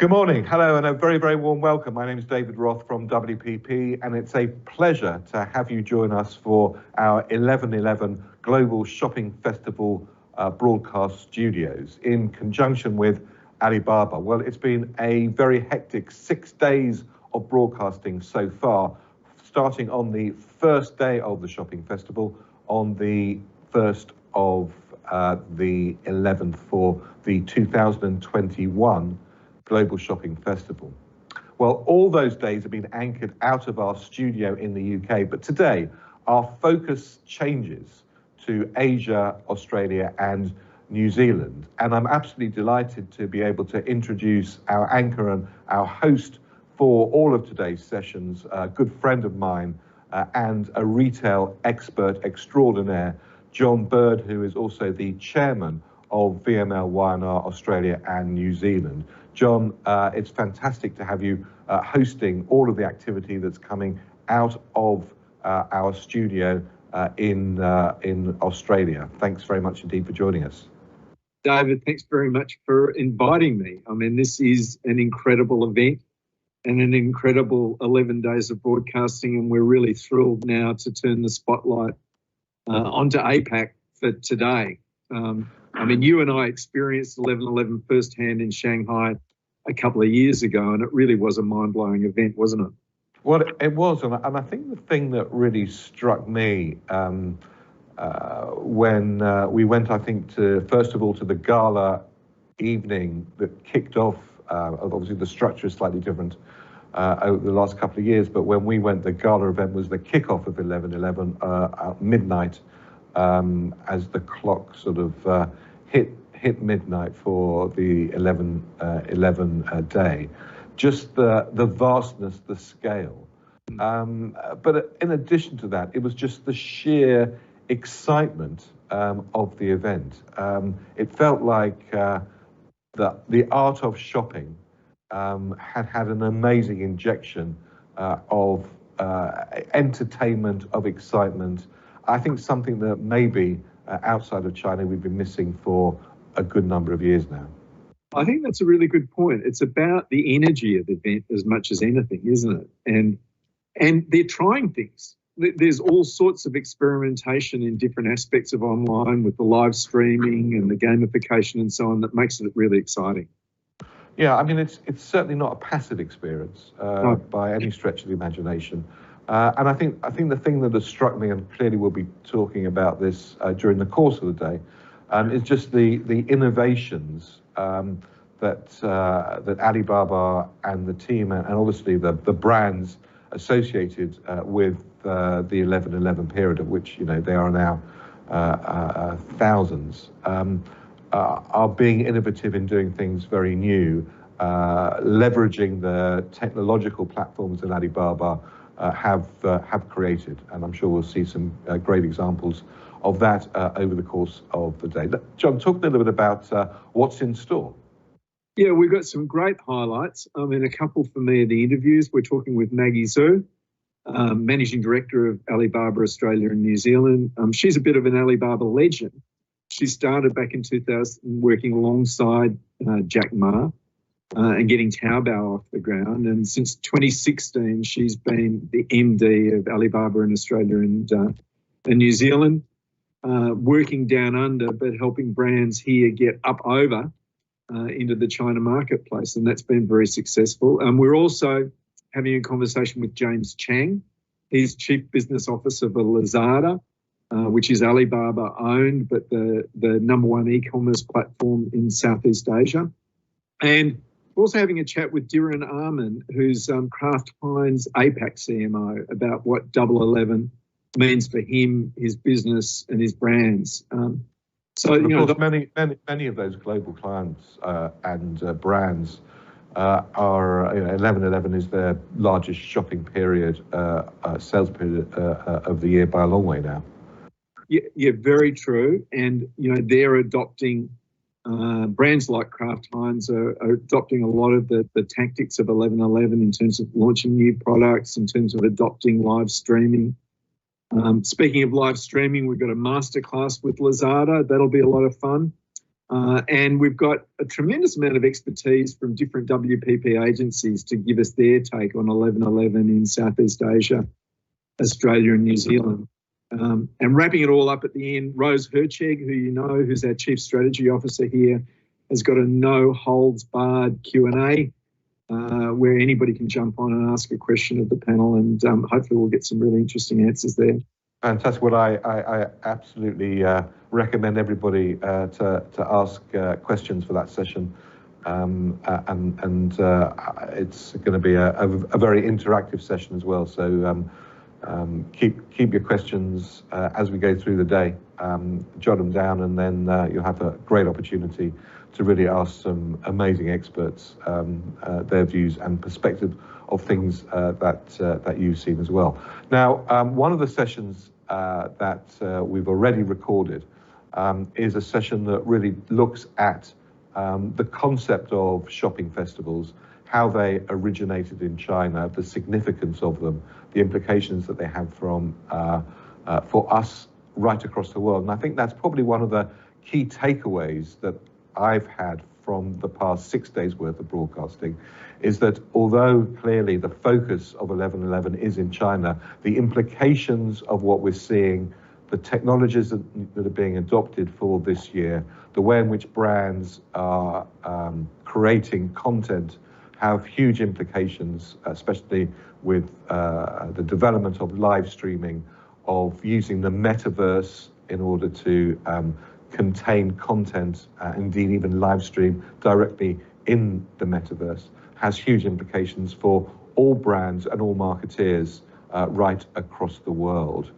Good morning. Hello, and a very, very warm welcome. My name is David Roth from WPP, and it's a pleasure to have you join us for our 11/11 Global Shopping Festival broadcast studios in conjunction with Alibaba. Well, it's been a very hectic 6 days of broadcasting so far, starting on the first day of the shopping festival, on the 1st of the 11th for the 2021 Global Shopping Festival. Well, all those days have been anchored out of our studio in the UK, but today our focus changes to Asia, Australia and New Zealand. And I'm absolutely delighted to be able to introduce our anchor and our host for all of today's sessions, a good friend of mine and a retail expert extraordinaire, John Bird, who is also the chairman of vmly&r Australia and New Zealand. John, it's fantastic to have you hosting all of the activity that's coming out of our studio in Australia. Thanks very much indeed for joining us. David, thanks very much for inviting me. I mean, this is an incredible event and an incredible 11 days of broadcasting, and we're really thrilled now to turn the spotlight onto APAC for today. I mean, you and I experienced 11/11 firsthand in Shanghai a couple of years ago, and it really was a mind-blowing event, wasn't it? Well, it was, and I think the thing that really struck me when we went, I think, first of all to the gala evening that kicked off, obviously the structure is slightly different over the last couple of years, but when we went, the gala event was the kickoff of 11/11 at midnight, as the clock sort of hit midnight for the 11/11 day. Just the vastness, the scale. But in addition to that, it was just the sheer excitement of the event. It felt like the art of shopping had an amazing injection of entertainment, of excitement. I think something that maybe outside of China we've been missing for a good number of years now. I think that's a really good point. It's about the energy of the event as much as anything, isn't it? And they're trying things. There's all sorts of experimentation in different aspects of online with the live streaming and the gamification and so on that makes it really exciting. Yeah, I mean, it's certainly not a passive experience by any stretch of the imagination. And I think the thing that has struck me, and clearly we'll be talking about this during the course of the day, is just the innovations that Alibaba and the team, and obviously the brands associated with the 11/11 period, of which they are now thousands, are being innovative in doing things very new, leveraging the technological platforms that Alibaba have created, and I'm sure we'll see some great examples of that over the course of the day. John, talk a little bit about what's in store. Yeah, we've got some great highlights. I mean, a couple for me are the interviews. We're talking with Maggie Zhu, Managing Director of Alibaba Australia and New Zealand. She's a bit of an Alibaba legend. She started back in 2000 working alongside Jack Ma and getting Taobao off the ground. And since 2016, she's been the MD of Alibaba in Australia and New Zealand, working down under, but helping brands here get up over into the China marketplace. And that's been very successful. We're also having a conversation with James Chang. He's Chief Business Officer for Lazada, which is Alibaba owned, but the #1 e-commerce platform in Southeast Asia. And we're also having a chat with Dhiren Arman, who's Kraft Heinz APAC CMO, about what 11/11 means for him, his business and his brands. So of course, many of those global clients and brands are 11/11 is their largest shopping period, sales period of the year by a long way now. Yeah, very true. And they're adopting brands like Kraft Heinz are adopting a lot of the tactics of 11/11 in terms of launching new products, in terms of adopting live streaming. Speaking of live streaming, we've got a masterclass with Lazada. That'll be a lot of fun. And we've got a tremendous amount of expertise from different WPP agencies to give us their take on 11/11 in Southeast Asia, Australia and New Zealand. And wrapping it all up at the end, Rose Hercheg, who you know, who's our Chief Strategy Officer here, has got a no-holds-barred Q&A where anybody can jump on and ask a question of the panel, and hopefully we'll get some really interesting answers there. Fantastic. Well, I absolutely recommend everybody to ask questions for that session, and it's going to be a very interactive session as well. So keep your questions as we go through the day. Jot them down, and then you'll have a great opportunity to really ask some amazing experts their views and perspective of things that you've seen as well. Now, one of the sessions that we've already recorded is a session that really looks at the concept of shopping festivals, how they originated in China, the significance of them, the implications that they have for us right across the world. And I think that's probably one of the key takeaways that I've had from the past 6 days worth of broadcasting, is that although clearly the focus of 11/11 is in China, the implications of what we're seeing, the technologies that are being adopted for this year, the way in which brands are creating content have huge implications, especially with the development of live streaming, of using the metaverse in order to contain content, indeed even live stream directly in the metaverse, has huge implications for all brands and all marketeers right across the world.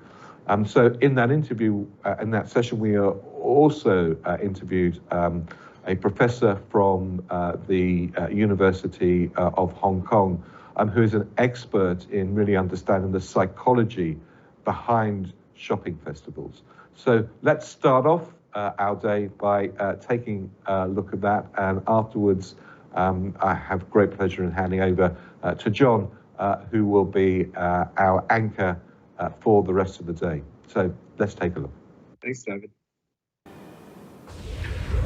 So in that interview, in that session, we are also interviewed a professor from the University of Hong Kong, who is an expert in really understanding the psychology behind shopping festivals. So let's start off our day by taking a look at that, and afterwards I have great pleasure in handing over to John, who will be our anchor for the rest of the day. So let's take a look. Thanks, David.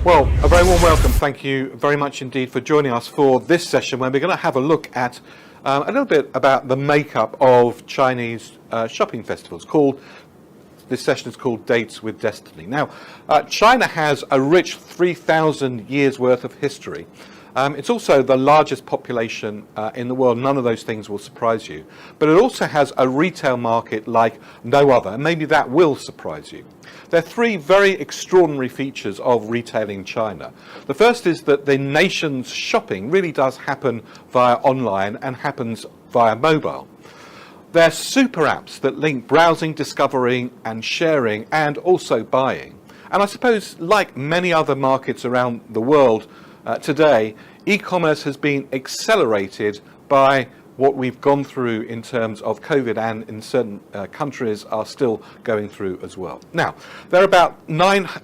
Well, a very warm welcome. Thank you very much indeed for joining us for this session, where we're going to have a look at a little bit about the makeup of Chinese shopping festivals. This session is called Dates with Destiny. Now, China has a rich 3,000 years worth of history. It's also the largest population in the world. None of those things will surprise you. But it also has a retail market like no other, and maybe that will surprise you. There are three very extraordinary features of retailing China. The first is that the nation's shopping really does happen via online and happens via mobile. They're super apps that link browsing, discovering and sharing, and also buying. And I suppose, like many other markets around the world today, e-commerce has been accelerated by what we've gone through in terms of COVID, and in certain countries are still going through as well. Now, there are about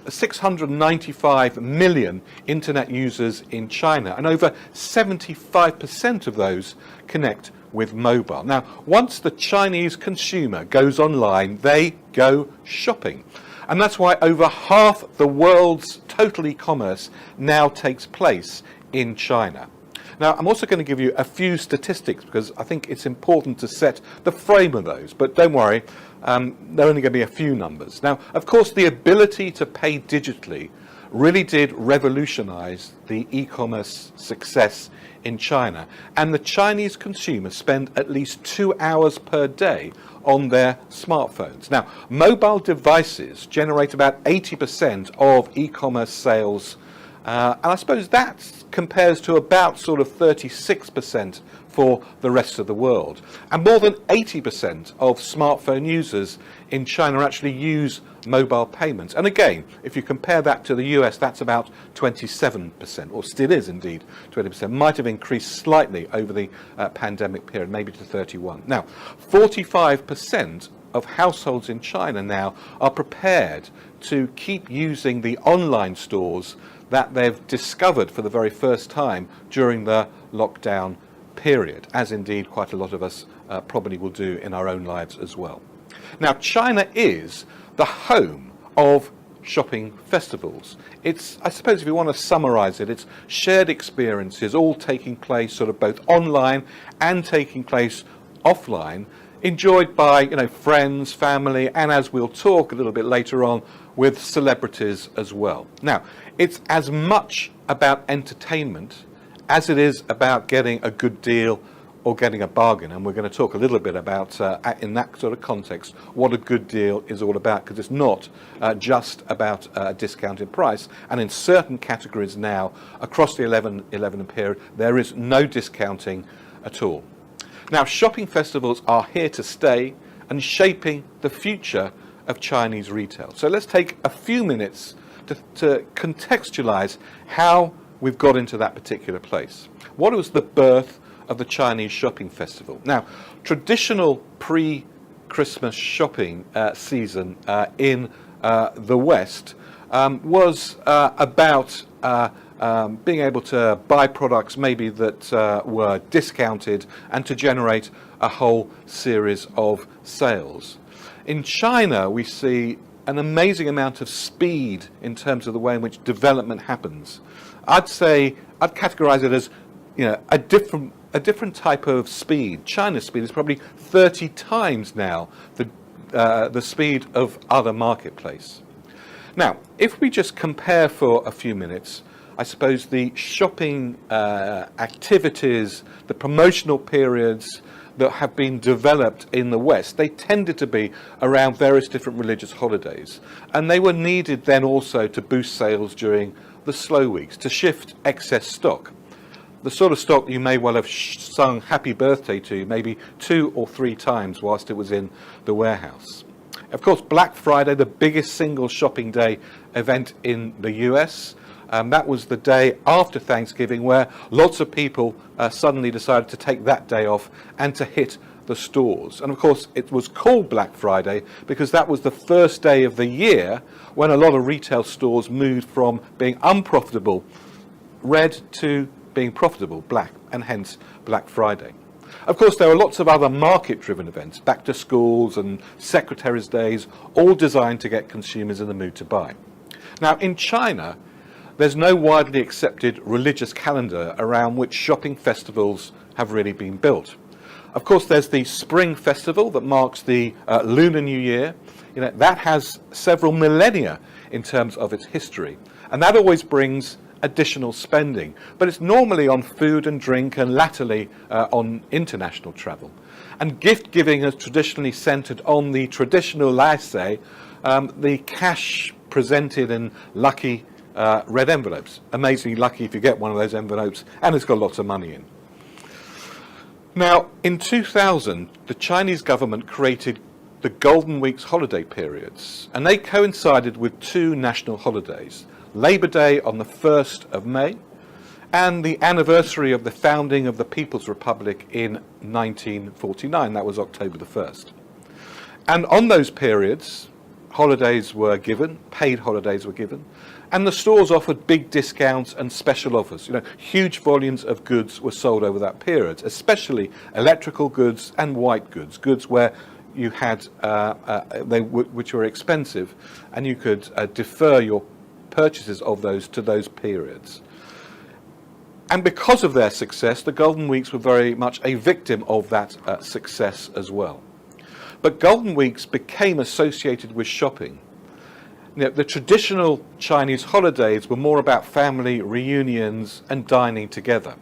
695 million internet users in China, and over 75% of those connect with mobile. Now, once the Chinese consumer goes online, they go shopping. And that's why over half the world's total e-commerce now takes place in China. Now, I'm also going to give you a few statistics because I think it's important to set the frame of those. But don't worry, there are only going to be a few numbers. Now, of course, the ability to pay digitally really did revolutionize the e-commerce success in China. And the Chinese consumers spend at least 2 hours per day on their smartphones. Now, mobile devices generate about 80% of e-commerce sales, and I suppose that compares to about sort of 36% for the rest of the world. And more than 80% of smartphone users in China actually use mobile payments. And again, if you compare that to the US, that's about 27%, or still is indeed 20%. Might have increased slightly over the pandemic period, maybe to 31%. Now, 45% of households in China now are prepared to keep using the online stores that they've discovered for the very first time during the lockdown period, as indeed quite a lot of us probably will do in our own lives as well. Now, China is the home of shopping festivals. It's, I suppose if you want to summarize it, it's shared experiences all taking place sort of both online and taking place offline, enjoyed by, you know, friends, family, and as we'll talk a little bit later on, with celebrities as well. Now, it's as much about entertainment as it is about getting a good deal or getting a bargain, and we're going to talk a little bit about, in that sort of context, what a good deal is all about, because it's not just about a discounted price, and in certain categories now, across the 11/11 period, there is no discounting at all. Now, shopping festivals are here to stay and shaping the future of Chinese retail. So let's take a few minutes to contextualize how we've got into that particular place. What was the birth of the Chinese shopping festival? Now, traditional pre-Christmas shopping season in the West was about being able to buy products maybe that were discounted and to generate a whole series of sales. In China, we see an amazing amount of speed in terms of the way in which development happens. I'd categorize it as, you know, a different type of speed. China's speed is probably 30 times now the speed of other marketplace. Now, if we just compare for a few minutes, I suppose the shopping activities, the promotional periods that have been developed in the West, they tended to be around various different religious holidays. And they were needed then also to boost sales during the slow weeks, to shift excess stock. The sort of stock you may well have sung happy birthday to maybe 2 or 3 times whilst it was in the warehouse. Of course, Black Friday, the biggest single shopping day event in the US, that was the day after Thanksgiving where lots of people suddenly decided to take that day off and to hit the stores. And of course, it was called Black Friday because that was the first day of the year when a lot of retail stores moved from being unprofitable, red, to being profitable, black, and hence Black Friday. Of course, there are lots of other market-driven events, back to schools and Secretary's Days, all designed to get consumers in the mood to buy. Now, in China, there's no widely accepted religious calendar around which shopping festivals have really been built. Of course, there's the Spring Festival that marks the Lunar New Year. You know, that has several millennia in terms of its history, and that always brings additional spending, but it's normally on food and drink and latterly on international travel. And gift giving has traditionally centered on the traditional laissez, the cash presented in lucky red envelopes. Amazingly lucky if you get one of those envelopes and it's got lots of money in. Now, in 2000, the Chinese government created the Golden Week's holiday periods, and they coincided with 2 national holidays, Labor Day on the 1st of May and the anniversary of the founding of the People's Republic in 1949, that was October the 1st. And on those periods, holidays were given, paid holidays were given, and the stores offered big discounts and special offers. You know, huge volumes of goods were sold over that period, especially electrical goods and white goods, goods where you had which were expensive, and you could defer your purchases of those to those periods. And because of their success, the Golden Weeks were very much a victim of that success as well. But Golden Weeks became associated with shopping. You know, the traditional Chinese holidays were more about family reunions and dining together.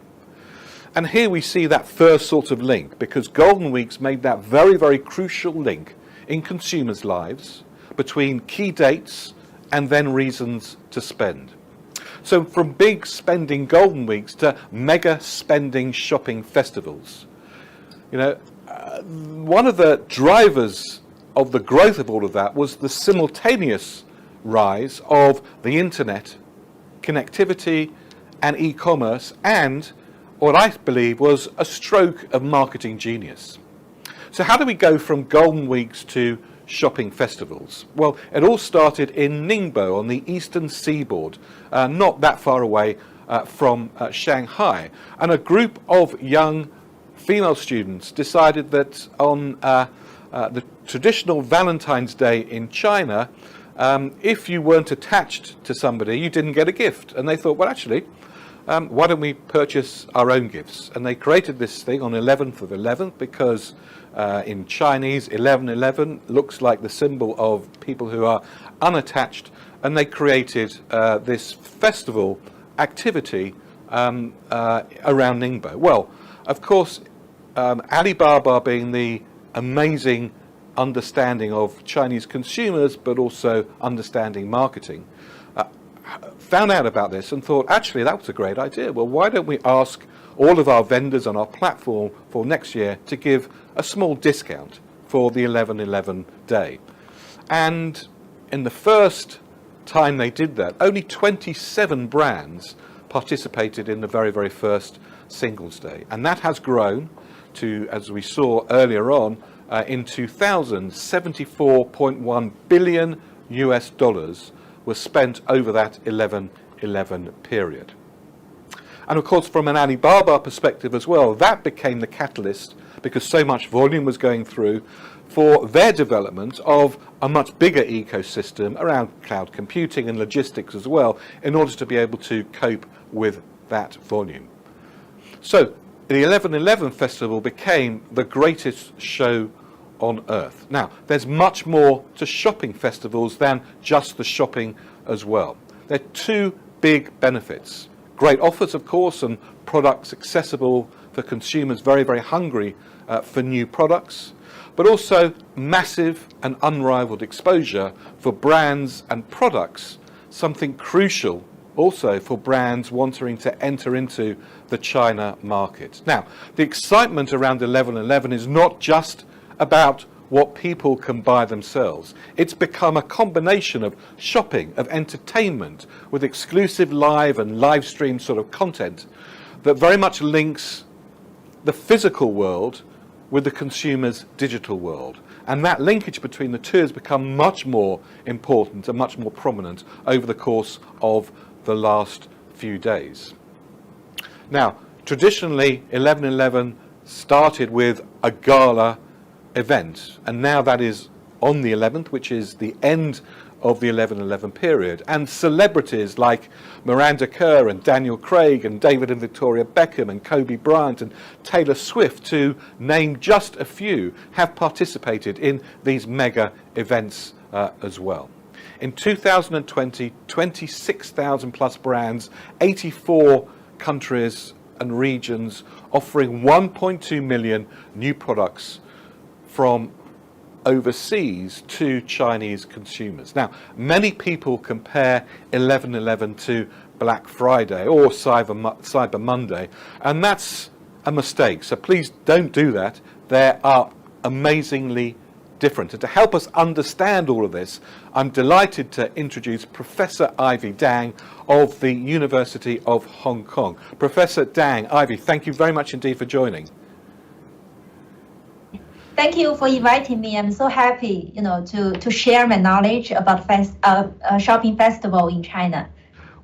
And here we see that first sort of link, because Golden Weeks made that very, very crucial link in consumers' lives between key dates and then reasons to spend. So from big spending Golden Weeks to mega spending shopping festivals. You know, one of the drivers of the growth of all of that was the simultaneous rise of the internet, connectivity and e-commerce, and what I believe was a stroke of marketing genius. So how do we go from Golden Weeks to shopping festivals? Well, it all started in Ningbo on the eastern seaboard, not that far away from Shanghai. And a group of young female students decided that on the traditional Valentine's Day in China, if you weren't attached to somebody, you didn't get a gift. And they thought, well, actually, why don't we purchase our own gifts? And they created this thing on 11th of 11th because in Chinese, 11/11 looks like the symbol of people who are unattached. And they created this festival activity around Ningbo. Well, of course, Alibaba, being the amazing understanding of Chinese consumers, but also understanding marketing, found out about this and thought, actually, that was a great idea. Well, why don't we ask all of our vendors on our platform for next year to give a small discount for the 11/11 day? And in the first time they did that, only 27 brands participated in the very, very first Singles Day. And that has grown to, as we saw earlier on, in 2000, $74.1 billion was spent over that 11/11 period. And of course, from an Alibaba perspective as well, that became the catalyst, because so much volume was going through, for their development of a much bigger ecosystem around cloud computing and logistics as well, in order to be able to cope with that volume. So the 11/11 festival became the greatest show on earth. Now, there's much more to shopping festivals than just the shopping as well. There are two big benefits. Great offers, of course, and products accessible for consumers very, very hungry for new products, but also massive and unrivaled exposure for brands and products, something crucial also for brands wanting to enter into the China market. Now, the excitement around 11/11 is not just about what people can buy themselves. It's become a combination of shopping, of entertainment, with exclusive live and live stream sort of content that very much links the physical world with the consumer's digital world. And that linkage between the two has become much more important and much more prominent over the course of the last few days. Now, traditionally, 11/11 started with a gala event, and now that is on the 11th, which is the end of the 11/11 period. And celebrities like Miranda Kerr and Daniel Craig and David and Victoria Beckham and Kobe Bryant and Taylor Swift, to name just a few, have participated in these mega events as well. In 2020, 26,000 plus brands, 84 countries and regions, offering 1.2 million new products from overseas to Chinese consumers. Now, many people compare 11/11 to Black Friday or Cyber Monday, and that's a mistake. So please don't do that. They are amazingly different. And to help us understand all of this, I'm delighted to introduce Professor Ivy Dang of the University of Hong Kong. Professor Dang, Ivy, thank you very much indeed for joining. Thank you for inviting me. I'm so happy, to share my knowledge about shopping festival in China.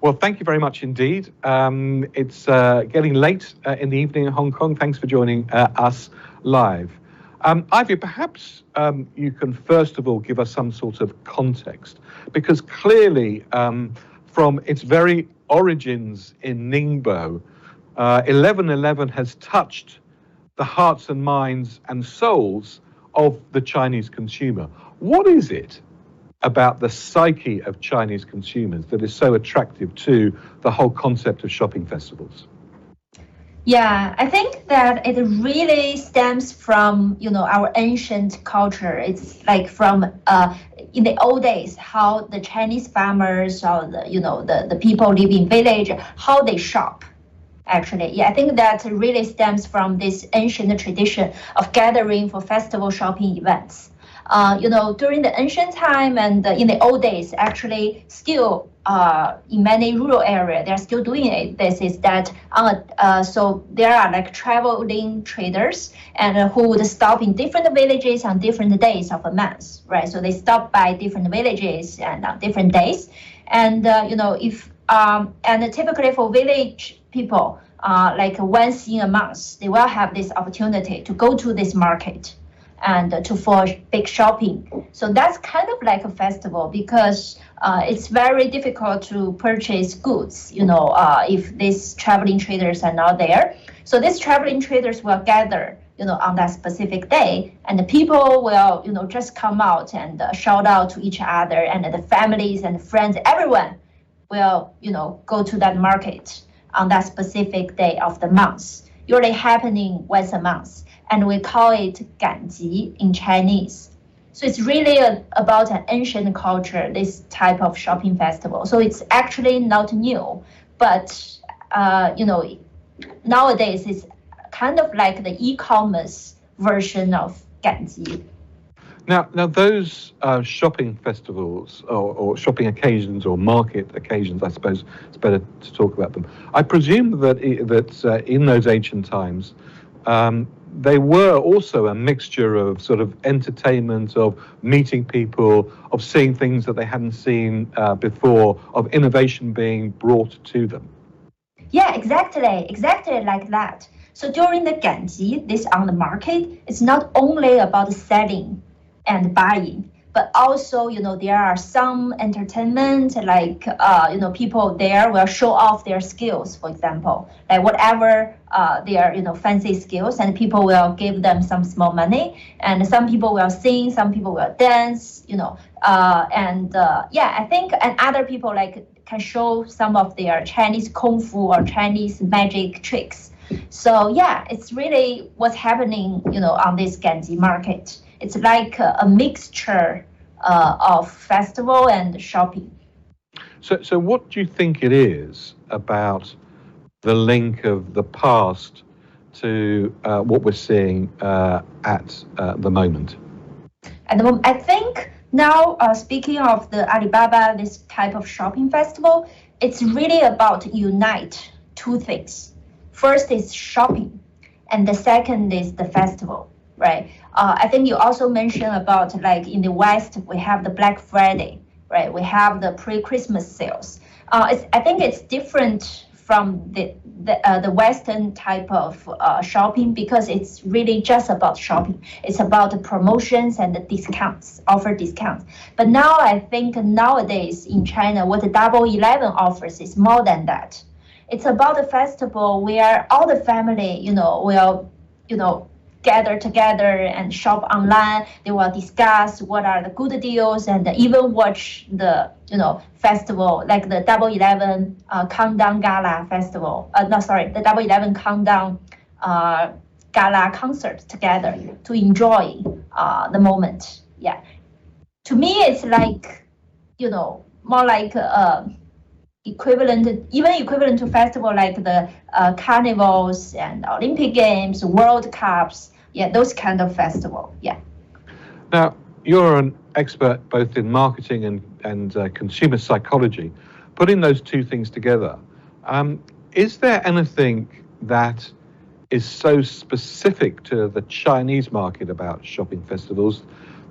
Well, thank you very much indeed. It's getting late in the evening in Hong Kong. Thanks for joining us live. Ivy, perhaps you can first of all give us some sort of context, because clearly from its very origins in Ningbo, 11/11 has touched the hearts and minds and souls of the Chinese consumer. What is it about the psyche of Chinese consumers that is so attractive to the whole concept of shopping festivals? Yeah, I think that it really stems from, our ancient culture. It's like from in the old days, how the Chinese farmers or the people live in village, how they shop. Actually, yeah, I think that really stems from this ancient tradition of gathering for festival shopping events. During the ancient time and in the old days, actually still in many rural areas, they're still doing it. This is that, so there are like traveling traders and who would stop in different villages on different days of a month, right? So they stop by different villages and on different days. And, and typically for village people, like once in a month, they will have this opportunity to go to this market. and for big shopping. So that's kind of like a festival because it's very difficult to purchase goods, if these traveling traders are not there. So these traveling traders will gather, on that specific day, and the people will, just come out and shout out to each other, and the families and friends, everyone will, go to that market on that specific day of the month, usually happening once a month, and we call it 赶集 in Chinese. So it's really about an ancient culture, this type of shopping festival. So it's actually not new, but nowadays it's kind of like the e-commerce version of 赶集. Now those shopping festivals or shopping occasions or market occasions, I suppose it's better to talk about them. I presume that in those ancient times, they were also a mixture of sort of entertainment, of meeting people, of seeing things that they hadn't seen before, of innovation being brought to them. Yeah, exactly like that. So during the 赶集, this on the market, it's not only about selling and buying, but also, there are some entertainment, like, people there will show off their skills, for example, like whatever their, fancy skills, and people will give them some small money, and some people will sing, some people will dance, I think, and other people can show some of their Chinese kung fu or Chinese magic tricks. So yeah, it's really what's happening, on this 赶集 market. It's like a mixture of festival and shopping. So what do you think it is about the link of the past to what we're seeing at the moment? At the moment, I think now, speaking of the Alibaba, this type of shopping festival, it's really about unite two things. First is shopping, and the second is the festival, right? I think you also mentioned about, like, in the West, we have the Black Friday, right? We have the pre-Christmas sales. I think it's different from the Western type of shopping because it's really just about shopping. It's about the promotions and the discounts, offer discounts. But now I think nowadays in China, what the Double 11 offers is more than that. It's about a festival where all the family, will, gather together and shop online. They will discuss what are the good deals and even watch the, festival, like the Double 11 Countdown Gala Festival. The Double 11 Countdown Gala concert together to enjoy the moment. Yeah. To me, it's like, more like equivalent to festival like the carnivals and Olympic Games, World Cups, those kind of festival. Now, you're an expert both in marketing and consumer psychology. Putting those two things together, is there anything that is so specific to the Chinese market about shopping festivals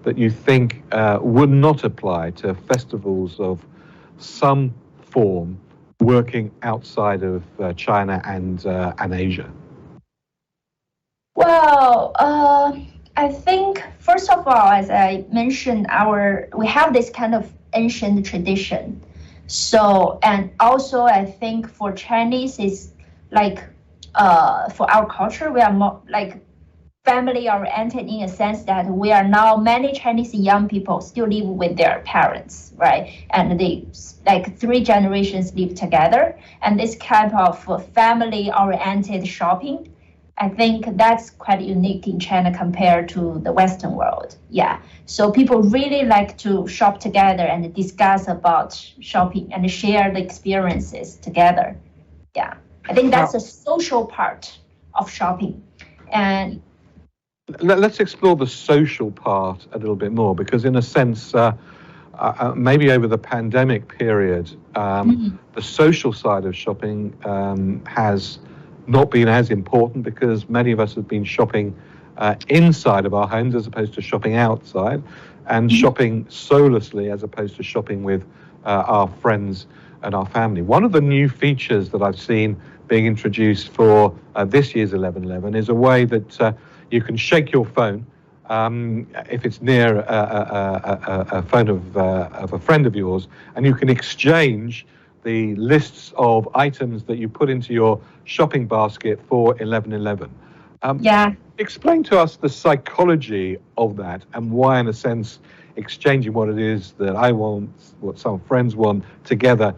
that you think would not apply to festivals of some form working outside of China and Asia? Well, I think first of all, as I mentioned, we have this kind of ancient tradition. So, and also I think for Chinese is like for our culture, we are more like family oriented in a sense that we are now many Chinese young people still live with their parents, right? And they like 3 generations live together. And this kind of family oriented shopping, I think that's quite unique in China compared to the Western world. Yeah. So people really like to shop together and discuss about shopping and share the experiences together. Yeah. I think that's a social part of shopping. And let's explore the social part a little bit more, because in a sense, maybe over the pandemic period, the social side of shopping has not been as important because many of us have been shopping inside of our homes as opposed to shopping outside, and shopping solely as opposed to shopping with our friends and our family. One of the new features that I've seen being introduced for this year's 11/11 is a way that you can shake your phone if it's near a phone of a friend of yours, and you can exchange the lists of items that you put into your shopping basket for 11.11. Yeah. Explain to us the psychology of that and why, in a sense, exchanging what it is that I want, what some friends want together,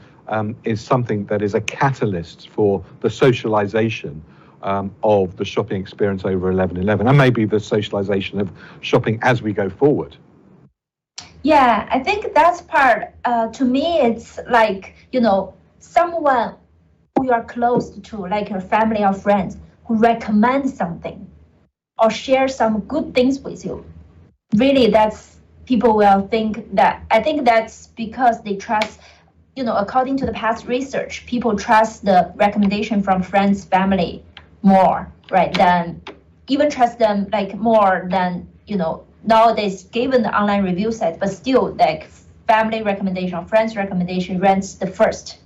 is something that is a catalyst for the socialization of the shopping experience over 11.11, and maybe the socialization of shopping as we go forward. Yeah, I think that's part. To me, it's like, someone who you are close to, like your family or friends, who recommend something or share some good things with you. Really, that's people will think that. I think that's because they trust, according to the past research, people trust the recommendation from friends, family more, right? Than even trust them like more than, nowadays given the online review site, but still like family recommendation or friends recommendation ranks the first,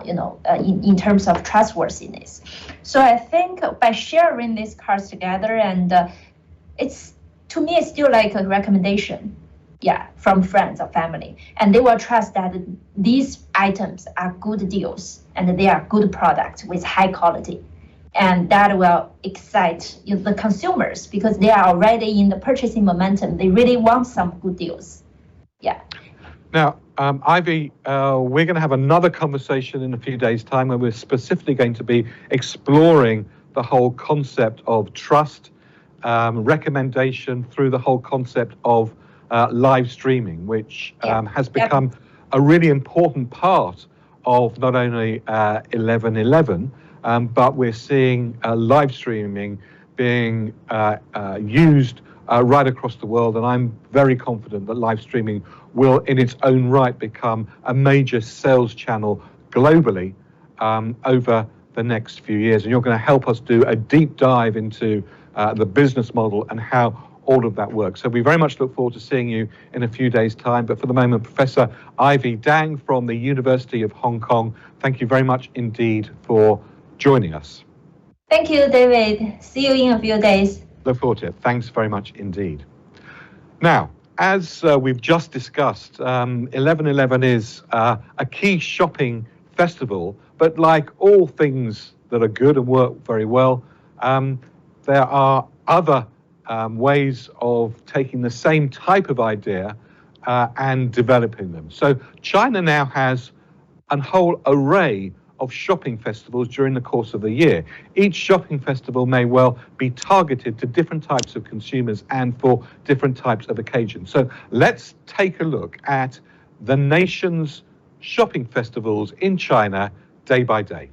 in terms of trustworthiness. So I think by sharing these cards together, and to me, it's still like a recommendation, from friends or family, and they will trust that these items are good deals and they are good products with high quality, and that will excite the consumers because they are already in the purchasing momentum. They really want some good deals. Yeah. Now, Ivy, we're going to have another conversation in a few days' time where we're specifically going to be exploring the whole concept of trust, recommendation through the whole concept of live streaming, which has become a really important part of not only 11.11, but we're seeing live streaming being used right across the world, and I'm very confident that live streaming will in its own right become a major sales channel globally over the next few years. And you're going to help us do a deep dive into the business model and how all of that works. So we very much look forward to seeing you in a few days' time. But for the moment, Professor Ivy Dang from the University of Hong Kong, thank you very much indeed for joining us. Thank you, David. See you in a few days. Look forward to it. Thanks very much indeed. Now, as we've just discussed, 11.11 is a key shopping festival, but like all things that are good and work very well, there are other ways of taking the same type of idea and developing them. So China now has a whole array of shopping festivals during the course of the year. Each shopping festival may well be targeted to different types of consumers and for different types of occasions. So let's take a look at the nation's shopping festivals in China day by day.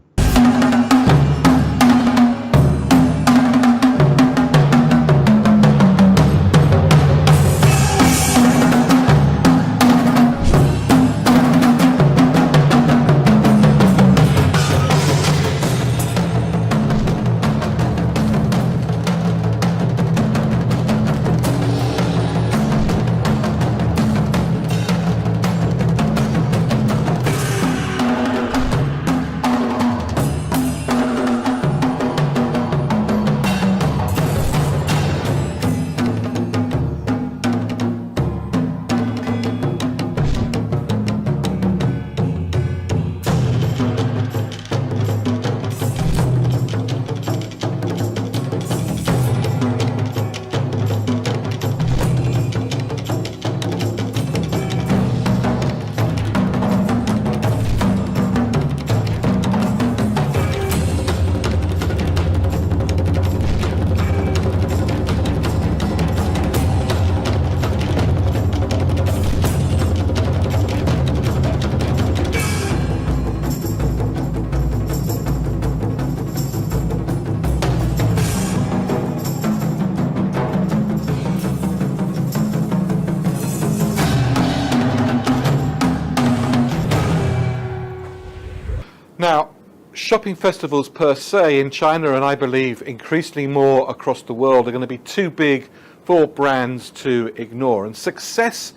Now, shopping festivals per se in China, and I believe increasingly more across the world, are going to be too big for brands to ignore. And success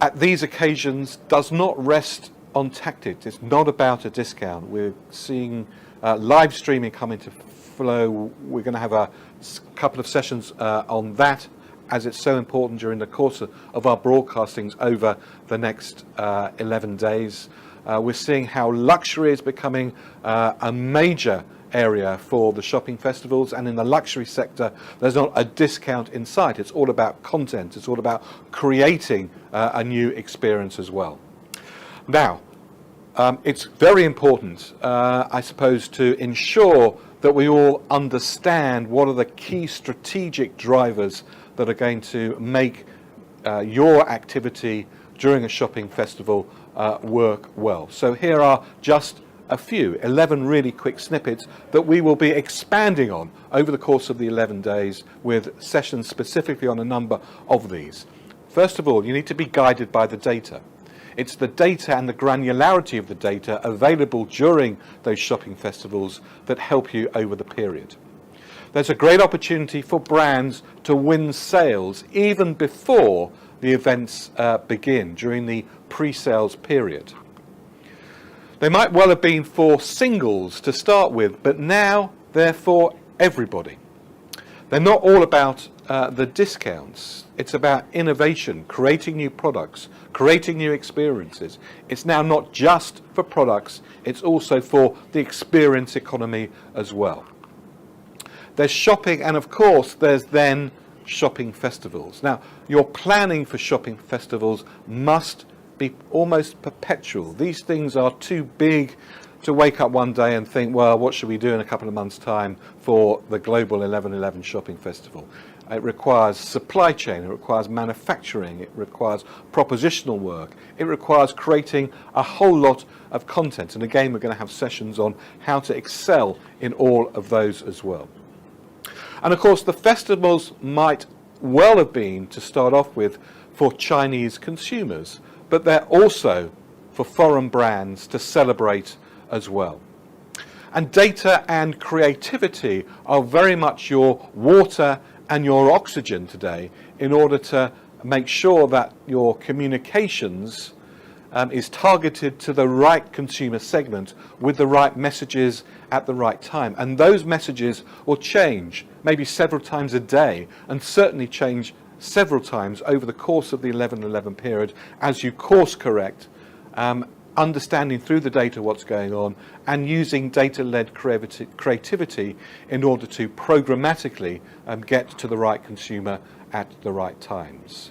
at these occasions does not rest on tactics. It's not about a discount. We're seeing live streaming come into flow. We're going to have a couple of sessions on that, as it's so important during the course of our broadcastings over the next 11 days. We're seeing how luxury is becoming a major area for the shopping festivals, and in the luxury sector there's not a discount in sight. It's all about content. It's all about creating a new experience as well. Now, it's very important, I suppose, to ensure that we all understand what are the key strategic drivers that are going to make your activity during a shopping festival work well. So here are just a few, 11 really quick snippets that we will be expanding on over the course of the 11 days with sessions specifically on a number of these. First of all, you need to be guided by the data. It's the data and the granularity of the data available during those shopping festivals that help you over the period. There's a great opportunity for brands to win sales even before the events begin, during the pre-sales period. They might well have been for singles to start with, but now they're for everybody. They're not all about the discounts. It's about innovation, creating new products, creating new experiences. It's now not just for products, it's also for the experience economy as well. There's shopping, and of course there's then shopping festivals. Now, your planning for shopping festivals must be almost perpetual. These things are too big to wake up one day and think, well, what should we do in a couple of months' time for the global 11/11 shopping festival? It requires supply chain, it requires manufacturing, it requires propositional work, it requires creating a whole lot of content. And again, we're going to have sessions on how to excel in all of those as well. And of course, the festivals might well have been, to start off with, for Chinese consumers, but they're also for foreign brands to celebrate as well. And data and creativity are very much your water and your oxygen today, in order to make sure that your communications is targeted to the right consumer segment with the right messages at the right time. And those messages will change maybe several times a day, and certainly change several times over the course of the 11/11 period as you course correct, understanding through the data what's going on, and using data-led creativity in order to programmatically get to the right consumer at the right times.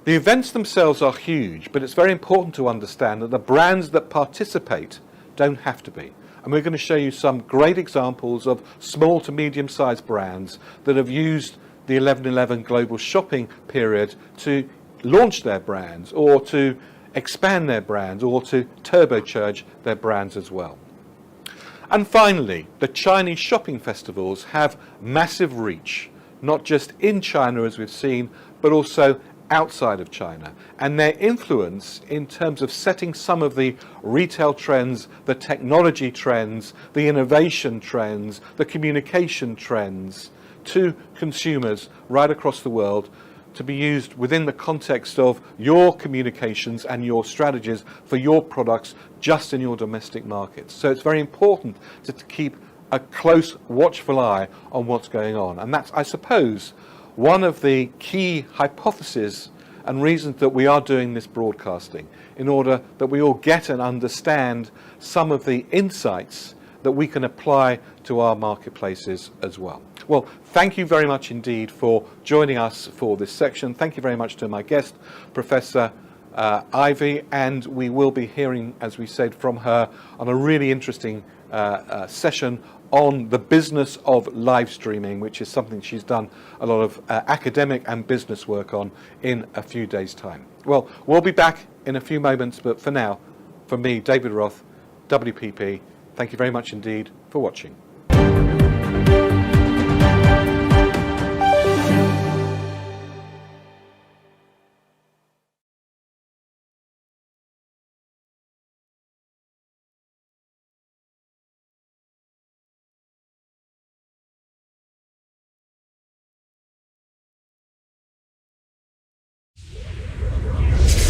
The events themselves are huge, but it's very important to understand that the brands that participate don't have to be. And we're going to show you some great examples of small to medium-sized brands that have used the 11/11 global shopping period to launch their brands, or to expand their brands, or to turbocharge their brands as well. And finally, the Chinese shopping festivals have massive reach, not just in China as we've seen, but also outside of China. And their influence in terms of setting some of the retail trends, the technology trends, the innovation trends, the communication trends to consumers right across the world, to be used within the context of your communications and your strategies for your products just in your domestic markets. So it's very important to keep a close, watchful eye on what's going on. And that's, I suppose, one of the key hypotheses and reasons that we are doing this broadcasting, in order that we all get and understand some of the insights that we can apply to our marketplaces as well. Well, thank you very much indeed for joining us for this section. Thank you very much to my guest, Professor Ivy, and we will be hearing, as we said, from her on a really interesting session on the business of live streaming, which is something she's done a lot of academic and business work on in a few days' time. Well, we'll be back in a few moments, but for now, from me, David Roth, WPP, thank you very much indeed for watching.